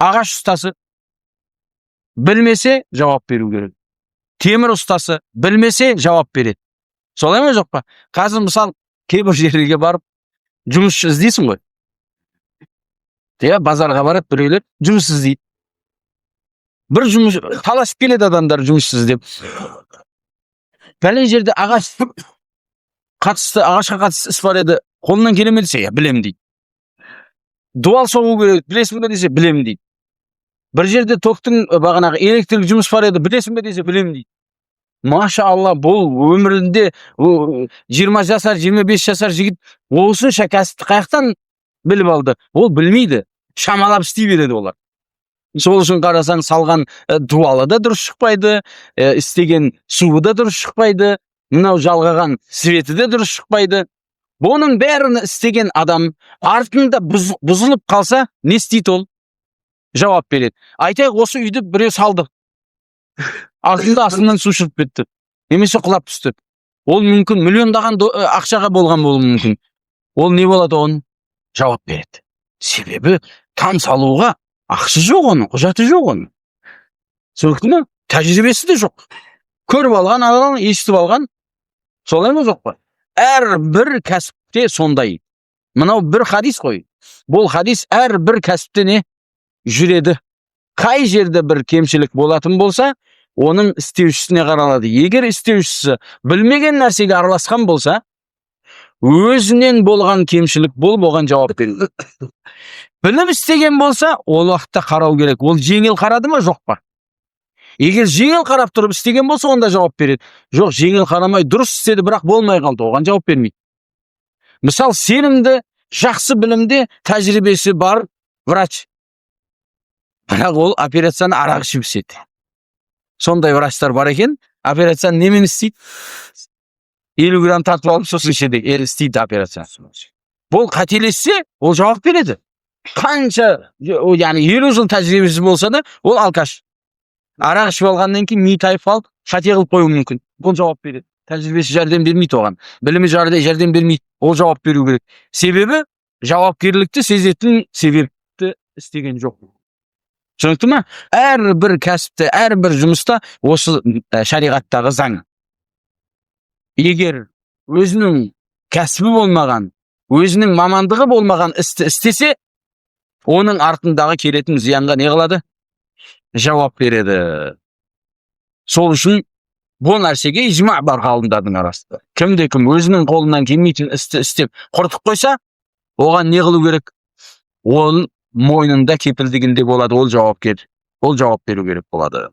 Ағаш ұстасы білмесе жауап беру керек. Темір ұстасы білмесе жауап береді. Солай ма жоқ па? Қазір мысал кейбір жерлерге барып жұмыс іздейсің ғой. Базарға барады біреулер жұмыс іздейді. Бір жұмыс таласып келеді адамдар жұмыс іздеп. Бәле жерде ағашқа қатысты іс бар еді. Қолынан келе ме десе, білем дейді. Дуал соғу керек, білесің бе десе, білем дейді. Бір жерде токтың бағанағы электрик жұмыс бар еді, білесің бе десе, білем дейді. Маша Алла, бұл өмірінде 20 жасар, 25 жасар жігіт осынша кәсіпті қаяқтан біліп алды. Ол білмейді. Шамалап істей береді олар. Сол үшін қарасаң, салған дуалы да дұрыс шықпайды, істеген суы да дұрыс шықпайды, мынау жалғаған светі де дұрыс шықпайды. Бұның бәрін істеген адам артында бұзылып қалса, не істейді ол? Жауап береді. Айтайық, осы үйді біреу салды. Артында астынан су шығып кетті. Немесе құлап түсті. Ол мүмкін миллиондаған ақшаға болған болуы мүмкін. Ол не болады оның? Жауап береді. Себебі там салуға ақысы жоқ оның, құжаты жоқ оның. Түсінікті ме? Тәжірибесі де жоқ. Көріп алған адам, естіп алған. Солай ма жоқ па? Әрбір кәсіпте сондай. Мынау бір хадис қой. Бұл хадис әрбір кәсіпте не жүреді. Қай жерде бір кемшілік болатын болса, оның істеушісіне қаралады. Егер істеушісі білмеген нәрсеге араласқан болса, өзінен болған кемшілік болған жауап береді. Біліп істеген болса, ол уақытта қарау керек. Ол жеңіл қарады ма, жоқ па? Егер жеңіл қарап тұрып істеген болса, онда жауап береді. Жоқ, жеңіл қарамай дұрыс істеді, бірақ болмай қалды, оған жауап бермейді. Мысал, сенімді, жақсы білімде, тәжірибесі бар врач. Бірақ ол операцияны арақ ішіп істейді. Сондай врачтар бар екен, операцияны немен істейді? 50 грамм тартып алып, сосын ішеді, істейді операцияны. Бұл қателессе, ол жауап береді. Қанша, яғни 50 жыл тәжірибесі болса да, ол алкаш. Арақ ішіп алғаннан кейін ми тайып алып, шате қылып қою мүмкін. Бұл жауап береді. Тәжірибесі жәрдем бермейді оған. Білімі жәрдем бермейді. Ол жауап беру керек. Себебі жауапкерлікті сезетін себепті істеген жоқ. Түсінікті ме? Әрбір кәсіпте, әрбір жұмыста осы шариғаттағы заң. Егер өзінің кәсібі болмаған, өзінің мамандығы болмаған істі істесе, оның артындағы келетін зиянға не қылады? Жауап береді. Сол үшін бұл нәрсеге ижма бар ғалымдардың арасында. Кімде-кім өзінің қолынан келмейтін істі істеп құртып қойса, оған не қылу керек? Ол мойнында кепілдігінде болады, ол жауап беру керек болады.